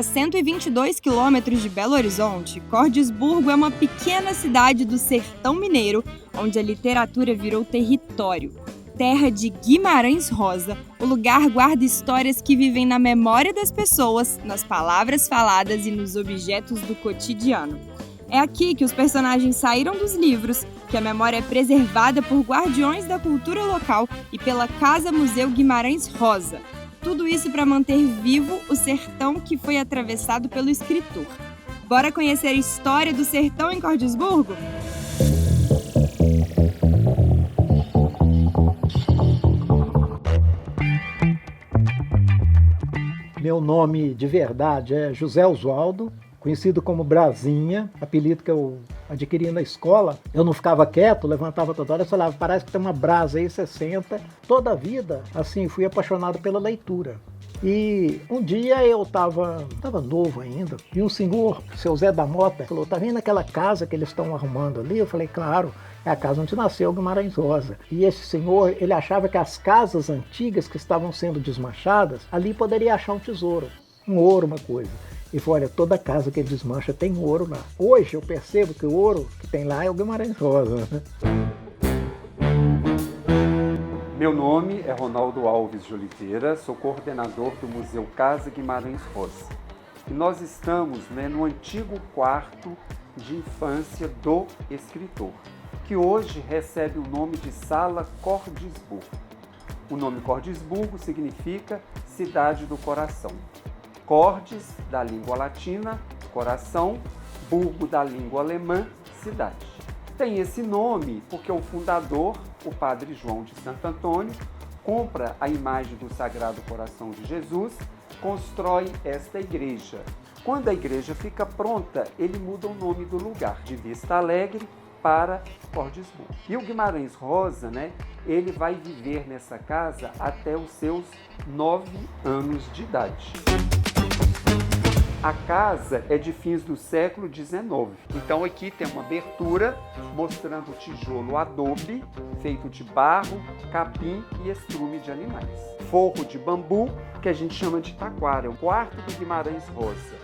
A 122 quilômetros de Belo Horizonte, Cordisburgo é uma pequena cidade do sertão mineiro, onde a literatura virou território. Terra de Guimarães Rosa, o lugar guarda histórias que vivem na memória das pessoas, nas palavras faladas e nos objetos do cotidiano. É aqui que os personagens saíram dos livros, que a memória é preservada por guardiões da cultura local e pela Casa Museu Guimarães Rosa. Tudo isso para manter vivo o sertão que foi atravessado pelo escritor. Bora conhecer a história do sertão em Cordisburgo? Meu nome de verdade é José Oswaldo, conhecido como Brasinha, apelido que eu adquiri na escola. Eu não ficava quieto, levantava toda hora e falava, parece que tem uma brasa aí, você senta. Toda a vida, assim, fui apaixonado pela leitura. E um dia eu estava novo ainda, e um senhor, seu Zé da Mota, falou, tá vendo aquela casa que eles estão arrumando ali? Eu falei, claro, é a casa onde nasceu Guimarães Rosa. E esse senhor, ele achava que as casas antigas que estavam sendo desmanchadas, ali poderia achar um tesouro, um ouro, uma coisa. E falou, olha, toda casa que ele desmancha tem ouro lá. Hoje eu percebo que o ouro que tem lá é o Guimarães Rosa, né? Meu nome é Ronaldo Alves de Oliveira, sou coordenador do Museu Casa Guimarães Rosa. E nós estamos no antigo quarto de infância do escritor, que hoje recebe o nome de Sala Cordisburgo. O nome Cordisburgo significa Cidade do Coração. Cordes, da língua latina, coração, burgo, da língua alemã, cidade. Tem esse nome porque o fundador, o padre João de Santo Antônio, compra a imagem do Sagrado Coração de Jesus, constrói esta igreja. Quando a igreja fica pronta, ele muda o nome do lugar, de Vista Alegre para Cordisburgo. E o Guimarães Rosa, ele vai viver nessa casa até os seus 9 anos de idade. A casa é de fins do século XIX. Então aqui tem uma abertura mostrando o tijolo adobe, feito de barro, capim e estrume de animais. Forro de bambu, que a gente chama de taquara, é o quarto do Guimarães Rosa.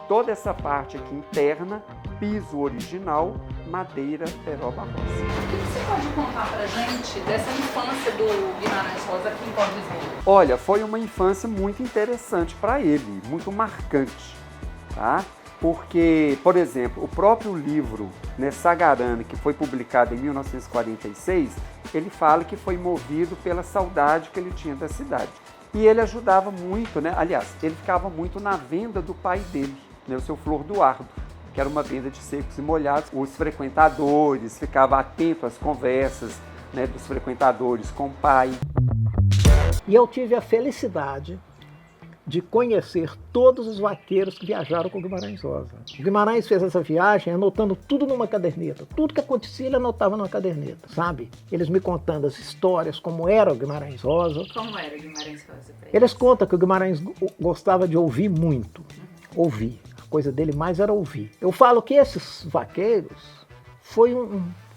Toda essa parte aqui interna, piso original, madeira peroba rosa. O que você pode contar pra gente dessa infância do Guimarães Rosa aqui em Cordisburgo? Olha, foi uma infância muito interessante para ele, muito marcante. Tá? Porque, por exemplo, o próprio livro Sagarana, que foi publicado em 1946, ele fala que foi movido pela saudade que ele tinha da cidade. E ele ajudava muito, aliás, ele ficava muito na venda do pai dele, o seu Flor do Ardo, que era uma venda de secos e molhados. Os frequentadores ficavam atentos às conversas dos frequentadores com o pai. E eu tive a felicidade de conhecer todos os vaqueiros que viajaram com o Guimarães Rosa. O Guimarães fez essa viagem anotando tudo numa caderneta. Tudo que acontecia ele anotava numa caderneta, sabe? Eles me contando as histórias, como era o Guimarães Rosa. Como era o Guimarães Rosa? Eles contam que o Guimarães gostava de ouvir muito. Ouvir. A coisa dele mais era ouvir. Eu falo que esses vaqueiros foi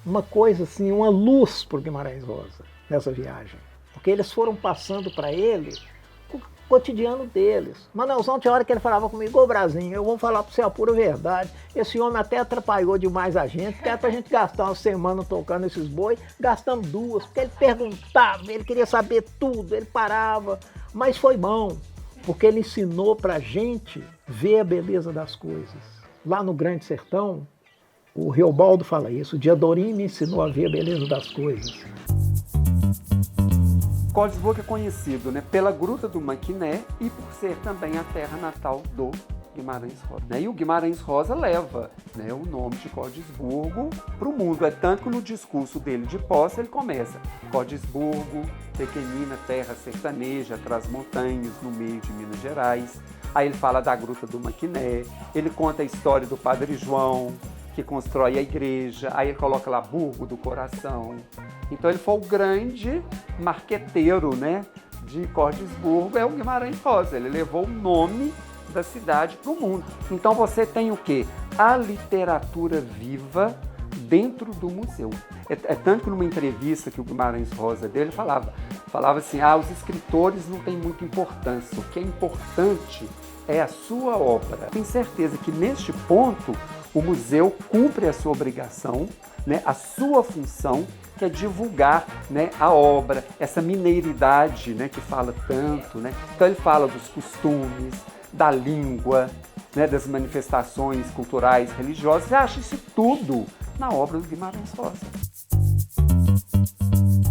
uma coisa assim, uma luz para o Guimarães Rosa nessa viagem. Porque eles foram passando para ele cotidiano deles. Manelzão tinha hora que ele falava comigo, ô Brasinho, eu vou falar pra você a pura verdade, esse homem até atrapalhou demais a gente, porque era pra gente gastar uma semana tocando esses boi, gastamos 2, porque ele perguntava, ele queria saber tudo, ele parava, mas foi bom, porque ele ensinou pra gente ver a beleza das coisas. Lá no Grande Sertão, o Reobaldo fala isso, o Diadorim me ensinou a ver a beleza das coisas. Cordisburgo é conhecido pela Gruta do Maquiné e por ser também a terra natal do Guimarães Rosa. E o Guimarães Rosa leva o nome de Cordisburgo para o mundo. É tanto que no discurso dele de posse ele começa Cordisburgo, pequenina terra sertaneja, atrás das montanhas, no meio de Minas Gerais. Aí ele fala da Gruta do Maquiné, ele conta a história do Padre João, que constrói a igreja, aí ele coloca lá Burgo do Coração. Então ele foi o grande marqueteiro de Cordisburgo, é o Guimarães Rosa. Ele levou o nome da cidade para o mundo. Então você tem o quê? A literatura viva dentro do museu. É tanto que numa entrevista que o Guimarães Rosa dele falava assim, os escritores não têm muita importância, o que é importante é a sua obra. Tenho certeza que neste ponto o museu cumpre a sua obrigação, né, a sua função, que é divulgar, né, a obra, essa mineiridade, né, que fala tanto. Né? Então ele fala dos costumes, da língua, né, das manifestações culturais, religiosas, e acha isso tudo na obra do Guimarães Rosa.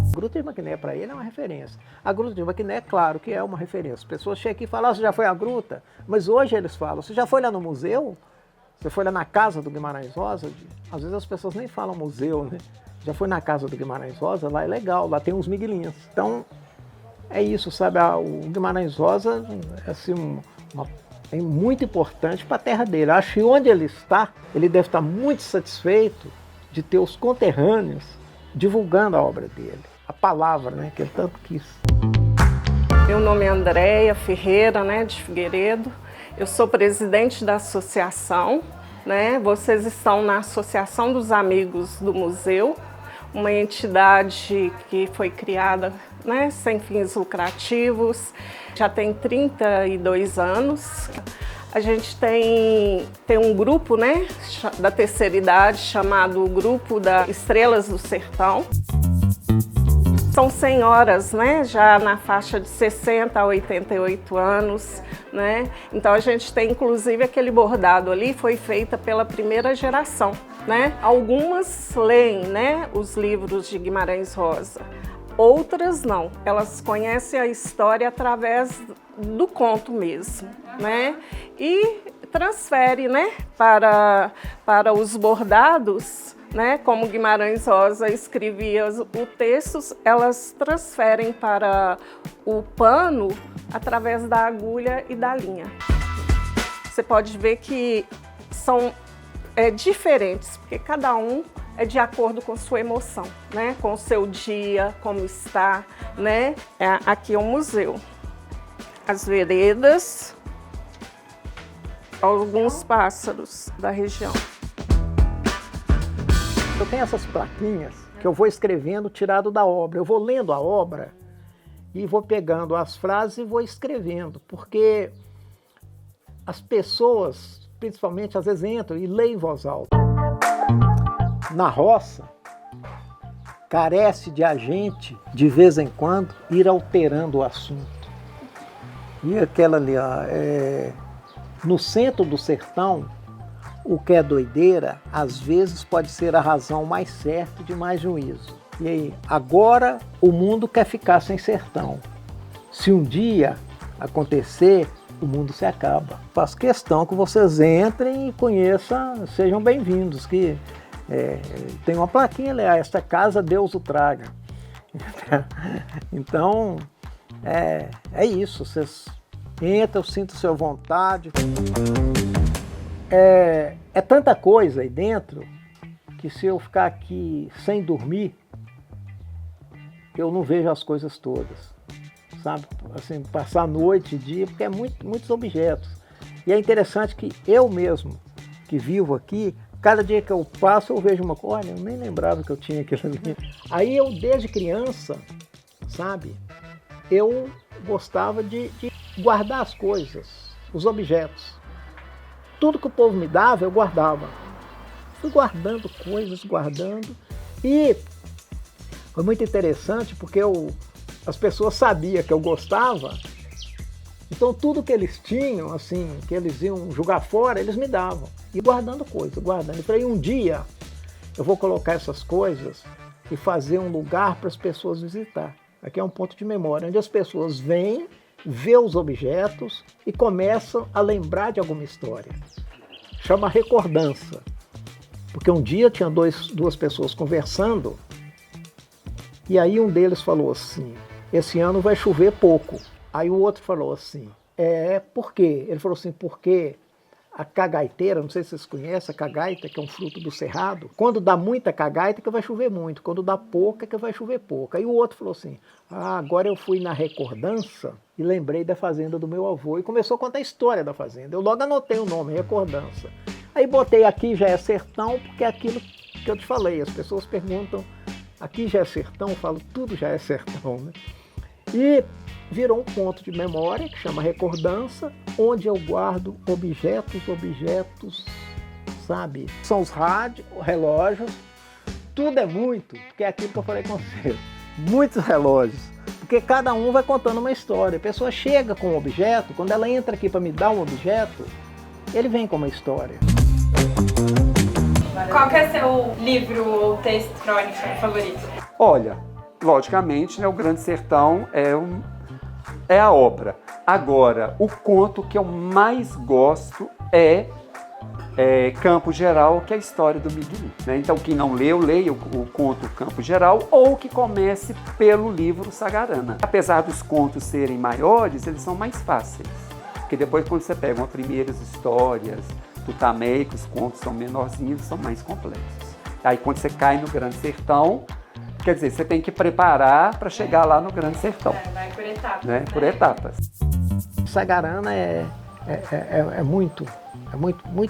A Gruta de Maquiné, para ele, é uma referência. A Gruta de Maquiné, claro que é uma referência. As pessoas chegam aqui e falam, você já foi à Gruta? Mas hoje eles falam, você já foi lá no museu? Você foi lá na casa do Guimarães Rosa? Às vezes as pessoas nem falam museu, né? Já foi na casa do Guimarães Rosa? Lá é legal, lá tem uns miguelinhos. Então, é isso, sabe? O Guimarães Rosa é assim, é muito importante para a terra dele. Acho que onde ele está, ele deve estar muito satisfeito de ter os conterrâneos divulgando a obra dele, a palavra, né, que ele tanto quis. Meu nome é Andréia Ferreira, né, de Figueiredo. Eu sou presidente da associação, né? Vocês estão na Associação dos Amigos do Museu, uma entidade que foi criada, né, sem fins lucrativos, já tem 32 anos. A gente tem um grupo, né, da terceira idade chamado Grupo das Estrelas do Sertão. São senhoras, né, já na faixa de 60 a 88 anos, né? Então a gente tem inclusive aquele bordado ali, foi feita pela primeira geração, né? Algumas leem, né, os livros de Guimarães Rosa, outras não. Elas conhecem a história através do conto mesmo, né? E transfere, né, para os bordados, né, como Guimarães Rosa escrevia os textos, elas transferem para o pano através da agulha e da linha. Você pode ver que são diferentes, porque cada um é de acordo com sua emoção, né, com o seu dia, como está, né? Aqui é um museu. As veredas, alguns pássaros da região. Eu tenho essas plaquinhas que eu vou escrevendo tirado da obra. Eu vou lendo a obra e vou pegando as frases e vou escrevendo, porque as pessoas, principalmente, às vezes entram e leem em voz alta. Na roça, carece de a gente, de vez em quando, ir alterando o assunto. E aquela ali, no centro do sertão, o que é doideira, às vezes pode ser a razão mais certa de mais juízo. E aí, agora o mundo quer ficar sem sertão. Se um dia acontecer, o mundo se acaba. Faço questão que vocês entrem e conheçam, sejam bem-vindos, que tem uma plaquinha ali, esta casa Deus o traga. Então, é isso, vocês entram, sintam-se à vontade. É tanta coisa aí dentro que se eu ficar aqui sem dormir, eu não vejo as coisas todas, sabe? Assim, passar noite e dia, porque é muitos objetos. E é interessante que eu mesmo, que vivo aqui, cada dia que eu passo eu vejo uma coisa, olha, eu nem lembrava que eu tinha aquilo ali. Aí eu, desde criança, sabe, eu gostava de guardar as coisas, os objetos. Tudo que o povo me dava, eu guardava. Fui guardando coisas, e foi muito interessante porque as pessoas sabiam que eu gostava, então tudo que eles tinham, assim, que eles iam jogar fora, eles me davam. E guardando coisas, guardando. E falei, um dia eu vou colocar essas coisas e fazer um lugar para as pessoas visitar. Aqui é um ponto de memória, onde as pessoas vêm, vê os objetos e começam a lembrar de alguma história. Chama recordança. Porque um dia tinha duas pessoas conversando e aí um deles falou assim, esse ano vai chover pouco. Aí o outro falou assim, por quê? Ele falou assim, porque a cagaiteira, não sei se vocês conhecem, a cagaita, que é um fruto do cerrado, quando dá muita cagaita que vai chover muito, quando dá pouca que vai chover pouco. Aí o outro falou assim, agora eu fui na recordança e lembrei da fazenda do meu avô e começou a contar a história da fazenda. Eu logo anotei o nome, recordança. Aí botei aqui, já é sertão, porque é aquilo que eu te falei, as pessoas perguntam Aqui já é sertão, eu falo, tudo já é sertão, né? E virou um ponto de memória que chama Recordança, onde eu guardo objetos, sabe? São os rádios, relógios, tudo é muito, porque é aquilo que eu falei com você, muitos relógios, porque cada um vai contando uma história. A pessoa chega com um objeto, quando ela entra aqui para me dar um objeto, ele vem com uma história. Qual que é seu livro ou texto crônica favorito? Olha, logicamente, né, o Grande Sertão é a obra. Agora, o conto que eu mais gosto é Campo Geral, que é a história do Miguelinho, né? Então, quem não leu, leia o conto Campo Geral ou que comece pelo livro Sagarana. Apesar dos contos serem maiores, eles são mais fáceis. Porque depois, quando você pega as primeiras histórias, Tutameia, que os contos são menorzinhos, são mais complexos. Aí, quando você cai no Grande Sertão, quer dizer, você tem que preparar para chegar lá no Grande Sertão. Vai por etapas. Né? Por etapas. Sagarana é muito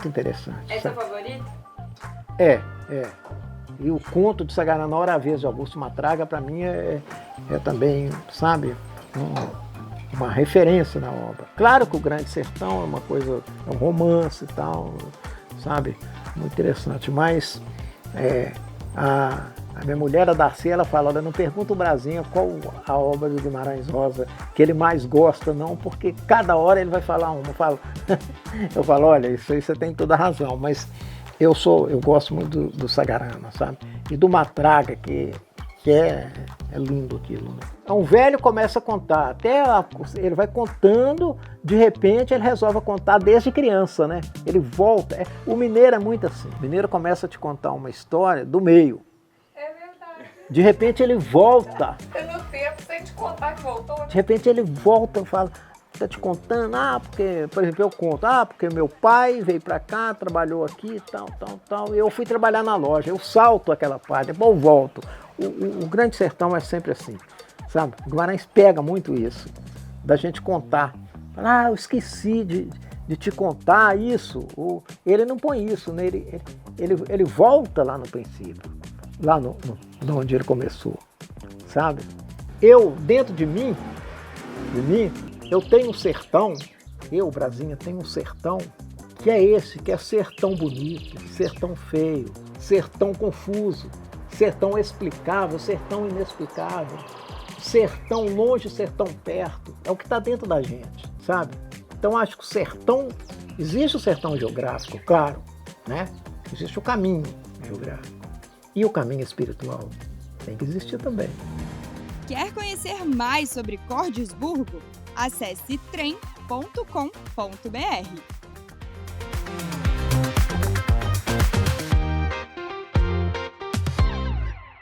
interessante. É seu favorito? É. E o conto de Sagarana, Hora a Vez, de Augusto Matraga, para mim é também, sabe, uma referência na obra. Claro que o Grande Sertão é uma coisa, é um romance e tal, sabe, muito interessante, mas a minha mulher, a Darcy, ela fala, olha, não pergunta o Brasinha qual a obra do Guimarães Rosa que ele mais gosta, não, porque cada hora ele vai falar uma. Eu falo, olha, isso aí você tem toda a razão, mas eu gosto muito do Sagarana, sabe? E do Matraga, que é lindo aquilo, né? Então o velho começa a contar, ele vai contando, de repente ele resolve contar desde criança, né? Ele volta, o mineiro é muito assim, o mineiro começa a te contar uma história do meio. De repente ele volta. Eu não tempo sem te contar que voltou. De repente ele volta e fala, tá te contando, porque, por exemplo, eu conto, porque meu pai veio pra cá, trabalhou aqui, tal, e eu fui trabalhar na loja, eu salto aquela parte, depois eu volto. O Grande Sertão é sempre assim, sabe? O Guimarães pega muito isso, da gente contar. Fala, eu esqueci de te contar isso. Ele não põe isso, né? Ele volta lá no princípio, lá no onde ele começou, sabe? Eu, dentro de mim, eu tenho um sertão, Brasinha, tenho um sertão, que é esse, que é sertão bonito, sertão feio, sertão confuso, sertão explicável, sertão inexplicável, sertão longe, sertão perto, é o que está dentro da gente, sabe? Então acho que o sertão, existe o sertão geográfico, claro, né? Existe o caminho geográfico. E o caminho espiritual tem que existir também. Quer conhecer mais sobre Cordisburgo? Acesse trem.com.br.